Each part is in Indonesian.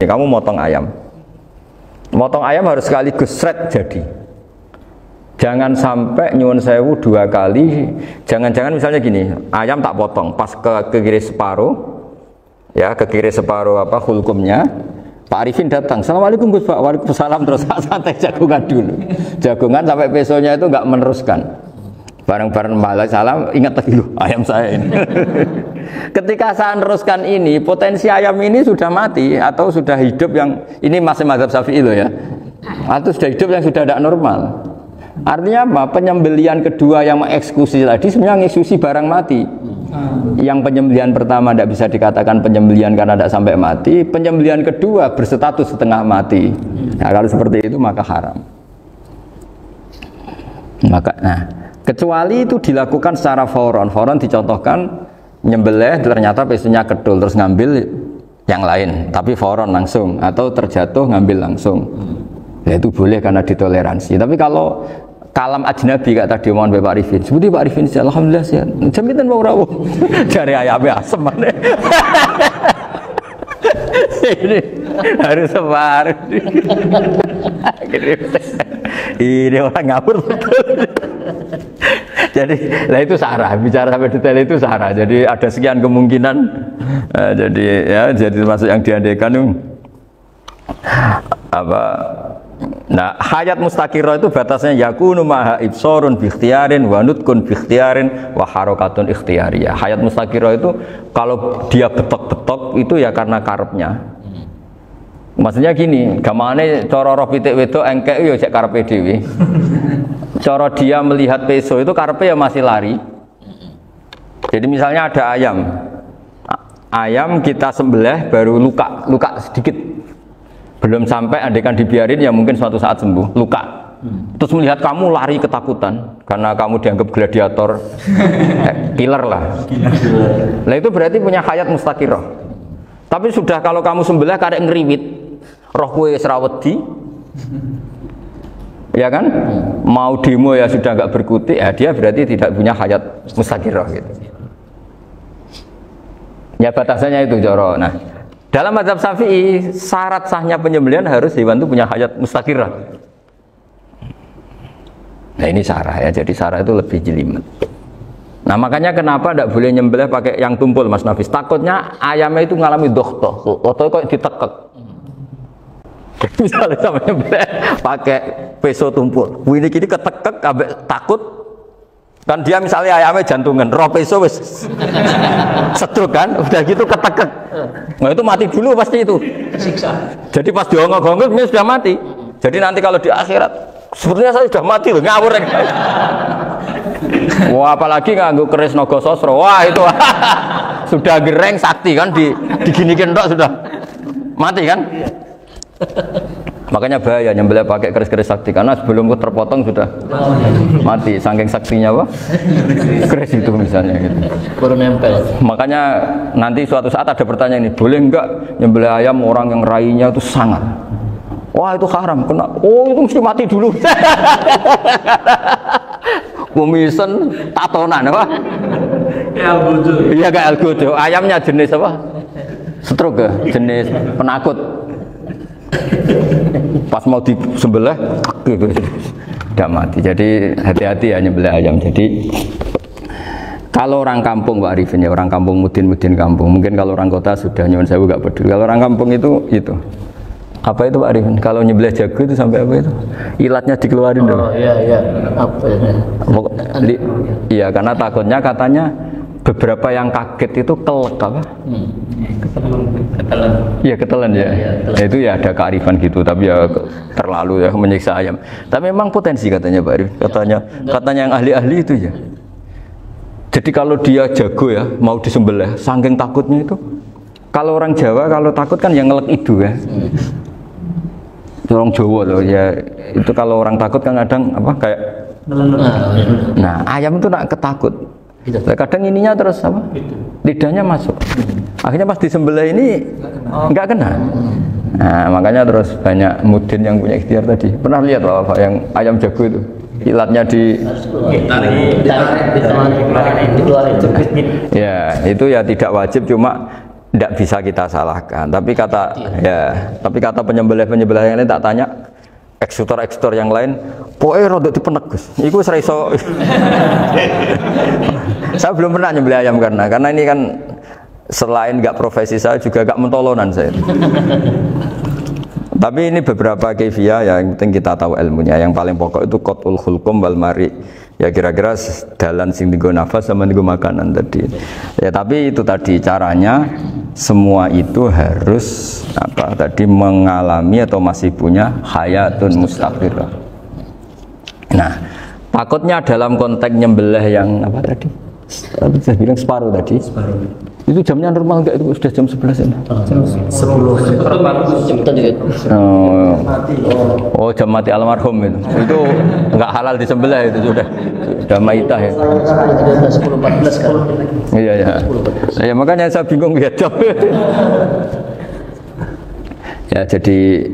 kamu motong ayam. Motong ayam harus sekaligus sret jadi. Jangan sampai nyuwun sewu 2 kali. Jangan-jangan misalnya gini, ayam tak potong, pas ke kiri separuh, ya ke kiri separuh apa hulkumnya. Pak Arifin datang, assalamualaikum Gus Pak, waalaikumsalam, terus santai jagungan dulu. Jagungan sampai pesonya itu nggak meneruskan. Bareng-bareng balik salam, ingat lagi loh ayam saya ini. Ketika saya meneruskan ini, potensi ayam ini sudah mati atau sudah hidup yang ini masih mazhab Syafi'i loh ya. Atau sudah hidup yang sudah tidak normal. Artinya apa? Penyembelian kedua yang mengeksekusi tadi sebenarnya mengeksekusi barang mati. Yang penyembelian pertama tidak bisa dikatakan penyembelian karena tidak sampai mati. Penyembelian kedua berstatus setengah mati. Nah, kalau seperti itu maka haram. Kecuali itu dilakukan secara fauron. Fauron dicontohkan nyembelih ternyata pesunya kedul terus ngambil yang lain, tapi fauron langsung atau terjatuh ngambil langsung. Ya itu boleh karena ditoleransi. Tapi kalau kalam ajnabi kata tadi mohon Pak Arifin, seperti Pak Arifin alhamdulillah sehat. Jaminan mau rawuh. Cari ayamnya asem mana? Ini harus sebar. Ini orang ngawur betul. Jadi, lah itu sarah. Bicara sampai detail itu sarah. Jadi ada sekian kemungkinan. Jadi ya, jadi termasuk yang diandaikan apa? Nah, hayat mustaqirah itu batasnya yakunu maha ibsorun bi ikhtiarin wa nutkun bi ikhtiarin wa harakatun ikhtiyariyah. Hayat mustaqirah itu kalau dia betok-betok itu ya karena karepnya. Maksudnya gini, gamane cara roh pitik wedok engkek yo cek karepe dhewe. Cara dia melihat peso itu karepe ya masih lari. Jadi misalnya ada ayam. Ayam kita sembelih baru luka sedikit. Belum sampai andaikan dibiarin ya mungkin suatu saat sembuh, luka. Terus melihat kamu lari ketakutan karena kamu dianggap gladiator, killer lah. Nah itu berarti punya hayat mustaqirah. Tapi sudah kalau kamu sembelih karek ngeriwit, roh kue serawedi, ya kan? Mau demo ya sudah nggak berkutik, ya dia berarti tidak punya hayat mustaqirah gitu. Ya batasannya itu Joro. Nah, dalam mazhab Syafi'i syarat sahnya penyembelihan harus hewan itu punya hayat mustaqirah. Nah ini sarah ya, jadi sarah itu lebih jelimet. Nah makanya kenapa tidak boleh nyembelih pakai yang tumpul Mas Nafis? Takutnya ayamnya itu ngalami dohtoh, kok ditekek. Misalnya sama nyembelih pakai peso tumpul, ini kini ketekek, takut. Kan dia misalnya ayamnya jantungan, roh peso wis setruk kan, udah gitu ketekek. Nah itu mati dulu pasti itu. Tersiksa. Jadi pas diongok-ongok ini sudah mati. Jadi nanti kalau di akhirat, sebenarnya saya sudah mati loh, ngawur. Wah apalagi nganggo keris naga sosro, wah itu sudah gereng sakti kan, diginikin tok sudah mati kan. Makanya bahaya nyembelih pakai keris-keris sakti karena sebelum terpotong sudah mati saking saktinya apa? Keris itu misalnya gitu. Baru nempel. Makanya nanti suatu saat ada pertanyaan ini, boleh enggak nyembelih ayam orang yang rainya itu sangat? Wah itu haram, kena. Oh itu mesti mati dulu. Kumisen tatonan apa? Ya algojo. Iya kayak algojo. Ayamnya jenis apa? Stroke ya? Jenis penakut. Pas mau disembelih tidak mati. Jadi hati-hati ya nyembelih ayam. Jadi kalau orang kampung Pak Arifin ya, orang kampung mudin kampung. Mungkin kalau orang kota sudah nyuwun sewu gak peduli. Kalau orang kampung itu apa itu Pak Arifin? Kalau nyembelih jago itu sampai apa itu? Ilatnya dikeluarin dulu. Oh iya. Apa ya? Iya karena takutnya katanya beberapa yang kaget itu kelek apa? Ketelan. Iya ketelan ya. Ya itu ya ada kearifan gitu, tapi ya terlalu ya menyiksa ayam. Tapi memang potensi katanya Pak Arif. Katanya yang ahli-ahli itu ya. Jadi kalau dia jago ya mau disembelih, saking takutnya itu. Kalau orang Jawa kalau takut kan yang ngelek idu ya. Orang Jawa loh ya. Itu kalau orang takut kan kadang apa kayak. Nah ayam itu nak ketakut. Kadang ininya terus apa? Lidahnya masuk. Akhirnya pas disembelih ini nggak kena. Nah, makanya terus banyak mudin yang punya ikhtiar tadi. Pernah lihat Pak yang ayam jago itu? Ilatnya ditarik. Ya, itu ya tidak wajib, cuma tidak bisa kita salahkan. Tapi kata penyembelih-penyembelih yang lain tak tanya, eksekutor yang lain, pokoknya rodok dipenegus. Iku seraiso. Saya belum pernah nyembelih ayam karena ini kan selain nggak profesi saya juga nggak mentolonan saya. Tapi ini beberapa kefiah yang penting kita tahu ilmunya. Yang paling pokok itu qatul khulqum wal mari. Ya kira-kira dalan sing digo nafas sama digo makanan tadi. Ya tapi itu tadi caranya semua itu harus mengalami atau masih punya hayatun mustaqirah. Nah, takutnya dalam konteks nyembelih yang apa tadi? Saya bilang separuh tadi. Itu jamnya normal enggak, itu sudah jam 11 ini? Jam 10. Jam tadi. Oh, jam mati almarhum itu. Itu enggak halal disembelih itu sudah maitah ya. 10.14 kan. Iya. Ya makanya saya bingung lihat jam. Ya jadi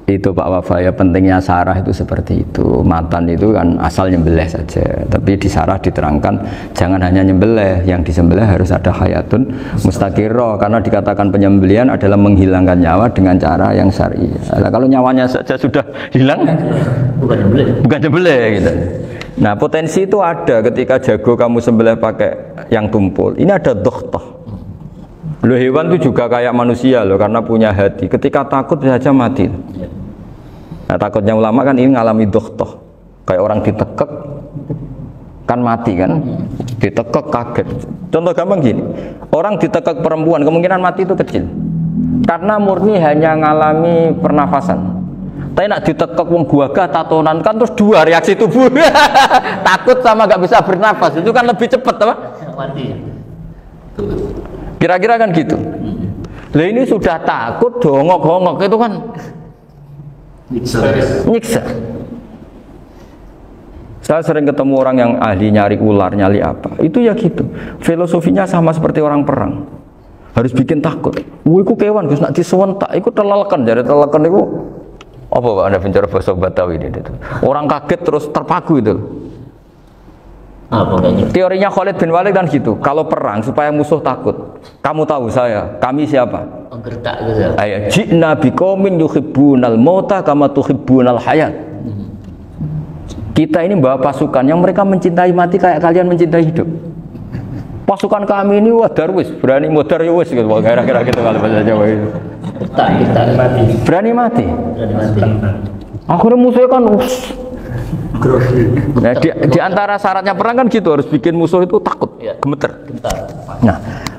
itu Pak Wafa ya, pentingnya sarah itu seperti itu. Matan itu kan asal nyembelih saja, tapi di sarah diterangkan jangan hanya nyembelih, yang disembelih harus ada hayatun mustaqirah, karena dikatakan penyembelihan adalah menghilangkan nyawa dengan cara yang syar'i. Nah, kalau nyawanya saja sudah hilang bukan nyembelih gitu. Nah, potensi itu ada ketika jago kamu sembelih pakai yang tumpul. Ini ada doktoh. Loh, hewan itu juga kayak manusia loh, karena punya hati. Ketika takut bisa saja mati. Nah, takutnya ulama kan ini ngalami doktoh, kayak orang ditekek kan mati kan, ditekek kaget. Contoh gampang gini, orang ditekek perempuan kemungkinan mati itu kecil, karena murni hanya ngalami pernafasan. Tapi nak ditekek wong gagah tatonan kan terus dua reaksi tubuh, takut sama nggak bisa bernafas, itu kan lebih cepat apa? Mati. Kira-kira kan gitu. Lah ini sudah takut dongok-dongok itu kan nyiksa. Saya sering ketemu orang yang ahli nyari ular, nyari apa. Itu ya gitu. Filosofinya sama seperti orang perang. Harus bikin takut. Iku kewan Gus nak disewentak, iku telelekan. Jadi telelekan itu apa Pak Anda bicara bahasa Batawi ini itu. Orang kaget terus terpaku itu. Teorinya Khalid bin Walid kan gitu. Kalau perang supaya musuh takut. Kamu tahu saya, kami siapa? Gertak gitu. Ayat ji'na biqaumin yuhibbunal mauta kama tuhibbunal hayat. Kita ini bawa pasukan yang mereka mencintai mati kayak kalian mencintai hidup. Pasukan kami ini wah darwis, berani modar ya wis gitu. Kira-kira gitu kalau bahasa Jawa itu. Gertak mati. Berani mati. Akhirnya musuhnya kan nah, di antara syaratnya perang kan gitu, harus bikin musuh itu takut, gemeter.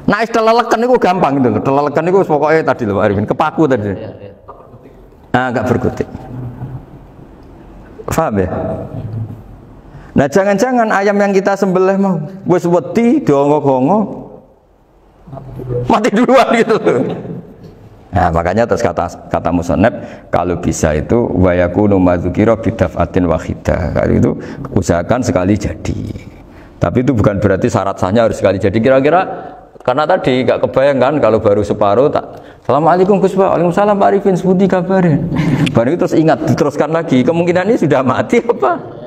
Nah, telelekan itu gampang gitu. Telelekan itu pokoknya tadi loh Pak Arifin, kepaku tadi. Agak berkutik. Paham ya? Nah, jangan-jangan ayam yang kita sembelih mau wis wedi dongok-dongok mati duluan gitu. Nah, makanya terus kata musannaf kalau bisa itu wa yakunu madzukira bidafatin wahidah. Kalau itu usahakan sekali jadi. Tapi itu bukan berarti syarat sahnya harus sekali jadi. Kira-kira karena tadi gak kebayangkan kalau baru separuh tak Assalamualaikum Gus Pak. Waalaikumsalam Pak Arifin, sebuti kabarin. Baru itu terus ingat diteruskan lagi. Kemungkinan ini sudah mati apa?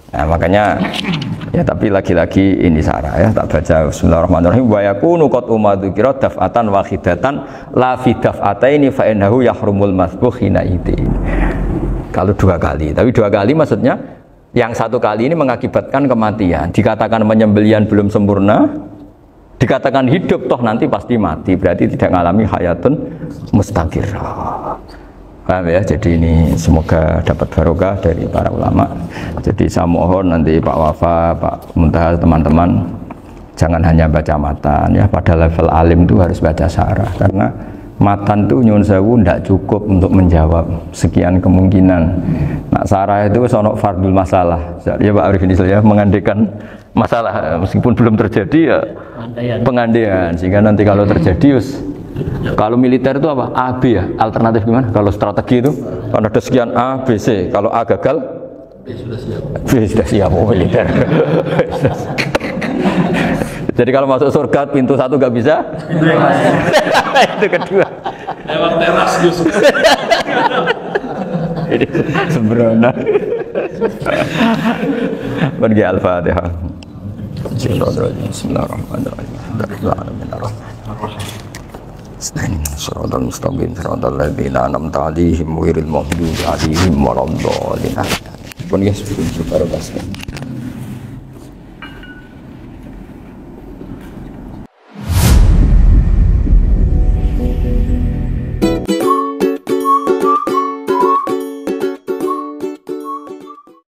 Nah, makanya ya tapi lagi-lagi ini sarah ya, tak baca bismillahirrahmanirrahim wa yakunu qad umadzukira daf'atan wahidatan la fi daf'ataini fa innahu yahrumul masbuh hina idin. Kalau dua kali, tapi dua kali maksudnya yang satu kali ini mengakibatkan kematian. Dikatakan penyembelihan belum sempurna, dikatakan hidup toh nanti pasti mati, berarti tidak mengalami hayatun mustaqirah. Paham ya? Jadi ini semoga dapat barokah dari para ulama. Jadi saya mohon nanti Pak Wafa, Pak Muntaha, teman-teman jangan hanya baca matan ya, pada level alim itu harus baca syarah, karena matan itu nyuwun sewu tidak cukup untuk menjawab sekian kemungkinan. Nah, syarah itu sono fardul masalah. Ya Pak Arifin ya, mengandaikan masalah meskipun belum terjadi ya pengandaian, sehingga nanti kalau terjadi kalau militer itu apa? A, B ya? Alternatif gimana? Kalau strategi itu kalau ada sekian A, B, C. Kalau A gagal, B sudah siap. Oh, militer. Jadi kalau masuk surga pintu satu nggak bisa, itu kedua. Lewat teras justru. Ini sembrono. Pergi Al-Fatihah. Bismillahirrahmanirrahim. Shiratal mustaqim shiratal ladzina an'amta 'alaihim ghairil maghdubi 'alaihim waladdallin. Pun ya sebelum barokah.